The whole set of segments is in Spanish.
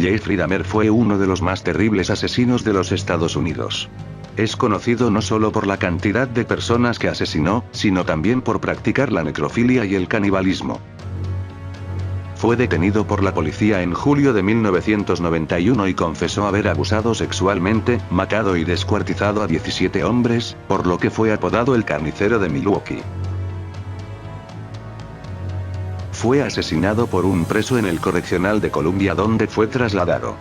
Jeffrey Dahmer fue uno de los más terribles asesinos de los Estados Unidos. Es conocido no solo por la cantidad de personas que asesinó, sino también por practicar la necrofilia y el canibalismo. Fue detenido por la policía en julio de 1991 y confesó haber abusado sexualmente, matado y descuartizado a 17 hombres, por lo que fue apodado el carnicero de Milwaukee. Fue asesinado por un preso en el correccional de Columbia donde fue trasladado.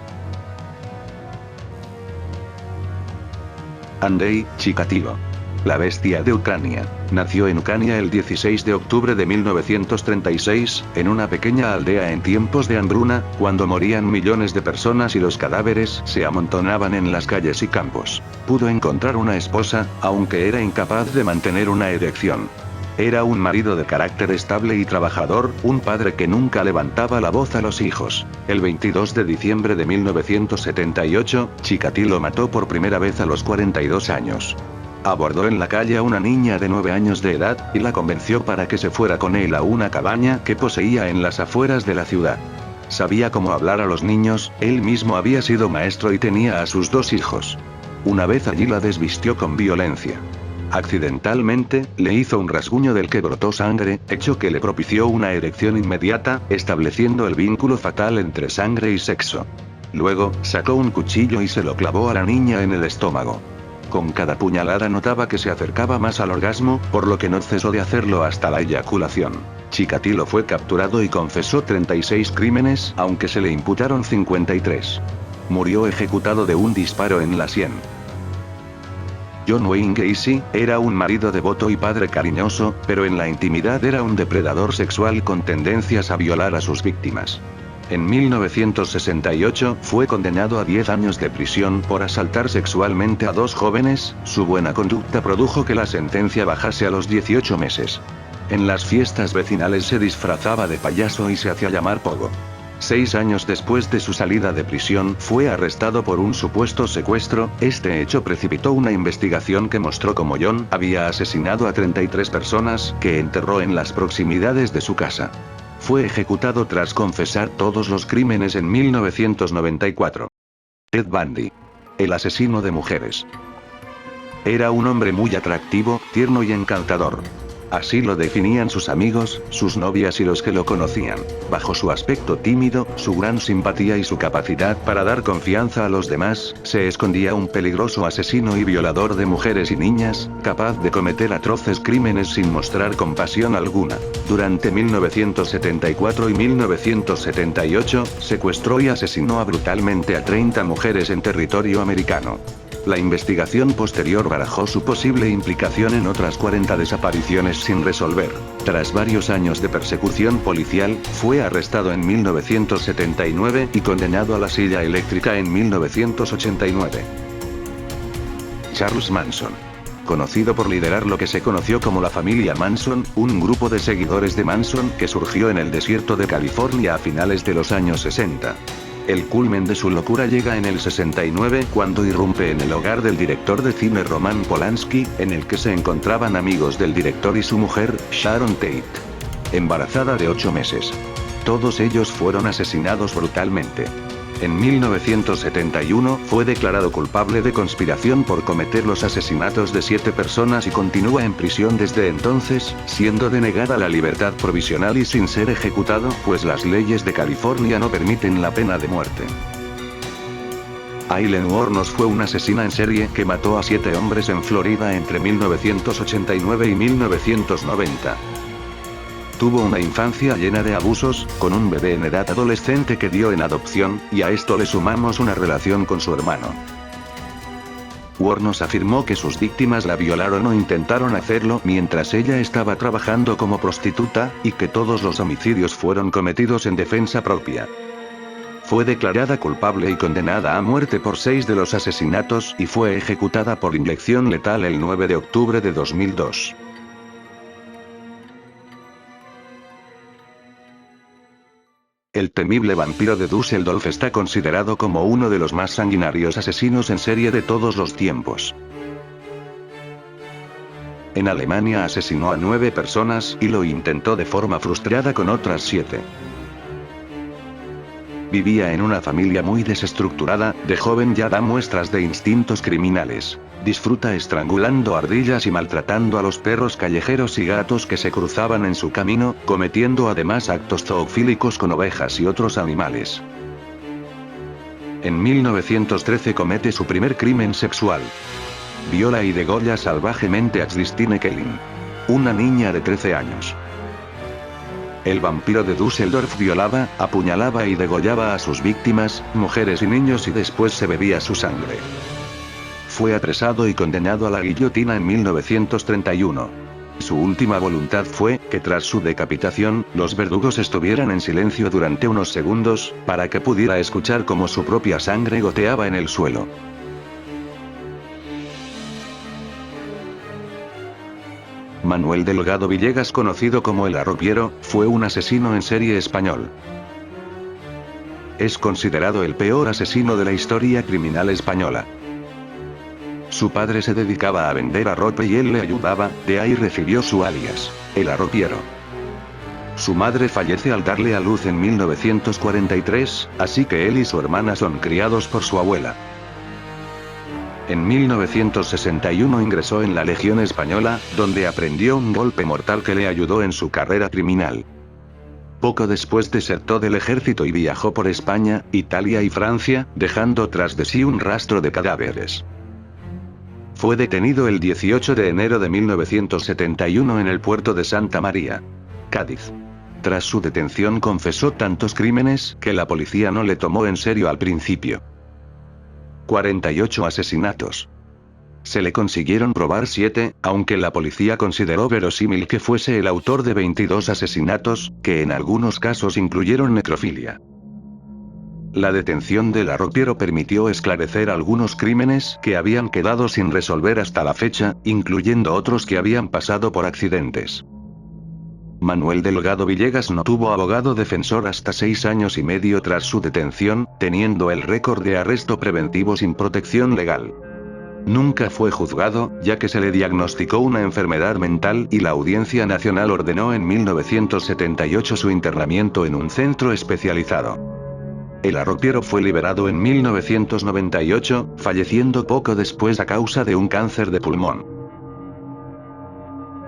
Andrei Chikatilo. La bestia de Ucrania. Nació en Ucrania el 16 de octubre de 1936, en una pequeña aldea en tiempos de hambruna, cuando morían millones de personas y los cadáveres se amontonaban en las calles y campos. Pudo encontrar una esposa, aunque era incapaz de mantener una erección. Era un marido de carácter estable y trabajador, un padre que nunca levantaba la voz a los hijos. El 22 de diciembre de 1978, Chikatilo mató por primera vez a los 42 años. Abordó en la calle a una niña de 9 años de edad, y la convenció para que se fuera con él a una cabaña que poseía en las afueras de la ciudad. Sabía cómo hablar a los niños, él mismo había sido maestro y tenía a sus 2 hijos. Una vez allí la desvistió con violencia. Accidentalmente, le hizo un rasguño del que brotó sangre, hecho que le propició una erección inmediata, estableciendo el vínculo fatal entre sangre y sexo. Luego, sacó un cuchillo y se lo clavó a la niña en el estómago. Con cada puñalada notaba que se acercaba más al orgasmo, por lo que no cesó de hacerlo hasta la eyaculación. Chikatilo fue capturado y confesó 36 crímenes, aunque se le imputaron 53. Murió ejecutado de un disparo en la sien. John Wayne Gacy era un marido devoto y padre cariñoso, pero en la intimidad era un depredador sexual con tendencias a violar a sus víctimas. En 1968 fue condenado a 10 años de prisión por asaltar sexualmente a 2 jóvenes. Su buena conducta produjo que la sentencia bajase a los 18 meses. En las fiestas vecinales se disfrazaba de payaso y se hacía llamar Pogo. 6 años después de su salida de prisión fue arrestado por un supuesto secuestro. Este hecho precipitó una investigación que mostró cómo John había asesinado a 33 personas, que enterró en las proximidades de su casa. Fue ejecutado tras confesar todos los crímenes en 1994. Ted Bundy. El asesino de mujeres. Era un hombre muy atractivo, tierno y encantador. Así lo definían sus amigos, sus novias y los que lo conocían. Bajo su aspecto tímido, su gran simpatía y su capacidad para dar confianza a los demás, se escondía un peligroso asesino y violador de mujeres y niñas, capaz de cometer atroces crímenes sin mostrar compasión alguna. Durante 1974 y 1978, secuestró y asesinó brutalmente a 30 mujeres en territorio americano. La investigación posterior barajó su posible implicación en otras 40 desapariciones sin resolver. Tras varios años de persecución policial, fue arrestado en 1979 y condenado a la silla eléctrica en 1989. Charles Manson. Conocido por liderar lo que se conoció como la familia Manson, un grupo de seguidores de Manson que surgió en el desierto de California a finales de los años 60. El culmen de su locura llega en el 69 cuando irrumpe en el hogar del director de cine Roman Polanski, en el que se encontraban amigos del director y su mujer, Sharon Tate, embarazada de 8 meses. Todos ellos fueron asesinados brutalmente. En 1971 fue declarado culpable de conspiración por cometer los asesinatos de 7 personas y continúa en prisión desde entonces, siendo denegada la libertad provisional y sin ser ejecutado, pues las leyes de California no permiten la pena de muerte. Aileen Wuornos fue una asesina en serie que mató a 7 hombres en Florida entre 1989 y 1990. Tuvo una infancia llena de abusos, con un bebé en edad adolescente que dio en adopción, y a esto le sumamos una relación con su hermano. Wuornos afirmó que sus víctimas la violaron o intentaron hacerlo mientras ella estaba trabajando como prostituta, y que todos los homicidios fueron cometidos en defensa propia. Fue declarada culpable y condenada a muerte por 6 de los asesinatos y fue ejecutada por inyección letal el 9 de octubre de 2002. El temible vampiro de Düsseldorf está considerado como uno de los más sanguinarios asesinos en serie de todos los tiempos. En Alemania asesinó a 9 personas y lo intentó de forma frustrada con otras 7. Vivía en una familia muy desestructurada, de joven ya da muestras de instintos criminales. Disfruta estrangulando ardillas y maltratando a los perros callejeros y gatos que se cruzaban en su camino, cometiendo además actos zoofílicos con ovejas y otros animales. En 1913 comete su primer crimen sexual. Viola y degolla salvajemente a Christine Kelling, una niña de 13 años. El vampiro de Düsseldorf violaba, apuñalaba y degollaba a sus víctimas, mujeres y niños, y después se bebía su sangre. Fue apresado y condenado a la guillotina en 1931. Su última voluntad fue que tras su decapitación, los verdugos estuvieran en silencio durante unos segundos, para que pudiera escuchar cómo su propia sangre goteaba en el suelo. Manuel Delgado Villegas, conocido como el Arropiero, fue un asesino en serie español. Es considerado el peor asesino de la historia criminal española. Su padre se dedicaba a vender arrope y él le ayudaba, de ahí recibió su alias, el Arropiero. Su madre fallece al darle a luz en 1943, así que él y su hermana son criados por su abuela. En 1961 ingresó en la Legión Española, donde aprendió un golpe mortal que le ayudó en su carrera criminal. Poco después desertó del ejército y viajó por España, Italia y Francia, dejando tras de sí un rastro de cadáveres. Fue detenido el 18 de enero de 1971 en el puerto de Santa María, Cádiz. Tras su detención confesó tantos crímenes que la policía no le tomó en serio al principio. 48 asesinatos. Se le consiguieron probar 7, aunque la policía consideró verosímil que fuese el autor de 22 asesinatos, que en algunos casos incluyeron necrofilia. La detención del Arropiero permitió esclarecer algunos crímenes que habían quedado sin resolver hasta la fecha, incluyendo otros que habían pasado por accidentes. Manuel Delgado Villegas no tuvo abogado defensor hasta 6 años y medio tras su detención, teniendo el récord de arresto preventivo sin protección legal. Nunca fue juzgado, ya que se le diagnosticó una enfermedad mental y la Audiencia Nacional ordenó en 1978 su internamiento en un centro especializado. El Arropiero fue liberado en 1998, falleciendo poco después a causa de un cáncer de pulmón.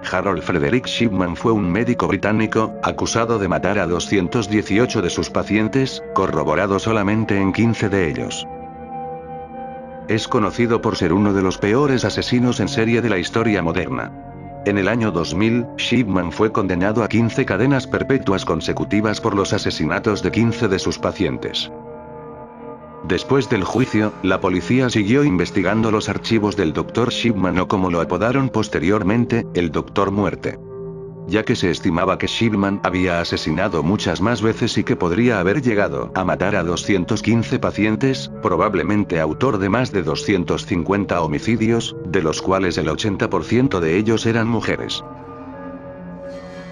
Harold Frederick Shipman fue un médico británico, acusado de matar a 218 de sus pacientes, corroborado solamente en 15 de ellos. Es conocido por ser uno de los peores asesinos en serie de la historia moderna. En el año 2000, Shipman fue condenado a 15 cadenas perpetuas consecutivas por los asesinatos de 15 de sus pacientes. Después del juicio, la policía siguió investigando los archivos del Dr. Shipman, o como lo apodaron posteriormente, el Dr. Muerte. Ya que se estimaba que Shipman había asesinado muchas más veces y que podría haber llegado a matar a 215 pacientes, probablemente autor de más de 250 homicidios, de los cuales el 80% de ellos eran mujeres.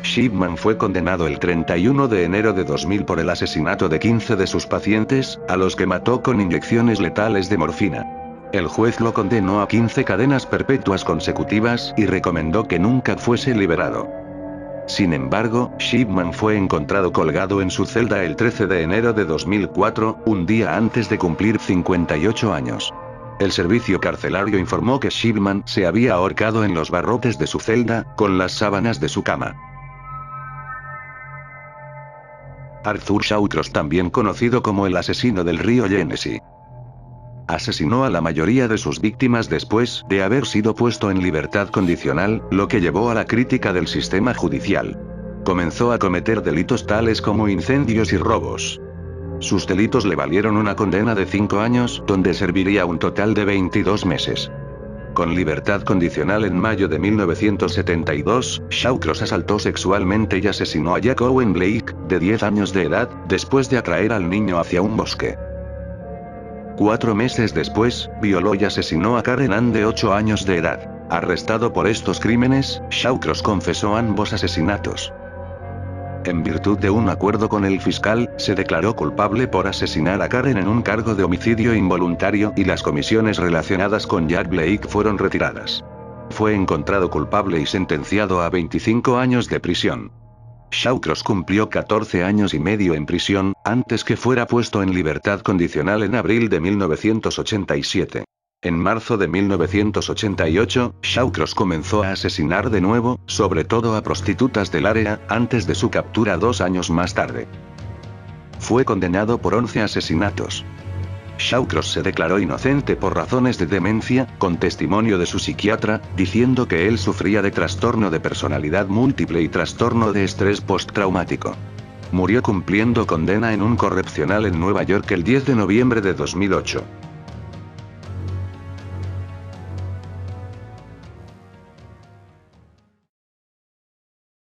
Shipman fue condenado el 31 de enero de 2000 por el asesinato de 15 de sus pacientes, a los que mató con inyecciones letales de morfina. El juez lo condenó a 15 cadenas perpetuas consecutivas y recomendó que nunca fuese liberado. Sin embargo, Shipman fue encontrado colgado en su celda el 13 de enero de 2004, un día antes de cumplir 58 años. El servicio carcelario informó que Shipman se había ahorcado en los barrotes de su celda, con las sábanas de su cama. Arthur Shawcross, también conocido como el asesino del río Genesee. Asesinó a la mayoría de sus víctimas después de haber sido puesto en libertad condicional, lo que llevó a la crítica del sistema judicial. Comenzó a cometer delitos tales como incendios y robos. Sus delitos le valieron una condena de 5 años, donde serviría un total de 22 meses. Con libertad condicional en mayo de 1972, Shawcross asaltó sexualmente y asesinó a Jack Owen Blake, de 10 años de edad, después de atraer al niño hacia un bosque. 4 meses después, violó y asesinó a Karen Ann, de 8 años de edad. Arrestado por estos crímenes, Shawcross confesó ambos asesinatos. En virtud de un acuerdo con el fiscal, se declaró culpable por asesinar a Karen en un cargo de homicidio involuntario y las comisiones relacionadas con Jack Blake fueron retiradas. Fue encontrado culpable y sentenciado a 25 años de prisión. Shawcross cumplió 14 años y medio en prisión, antes que fuera puesto en libertad condicional en abril de 1987. En marzo de 1988, Shawcross comenzó a asesinar de nuevo, sobre todo a prostitutas del área, antes de su captura 2 años más tarde. Fue condenado por 11 asesinatos. Shawcross se declaró inocente por razones de demencia, con testimonio de su psiquiatra, diciendo que él sufría de trastorno de personalidad múltiple y trastorno de estrés postraumático. Murió cumpliendo condena en un correccional en Nueva York el 10 de noviembre de 2008.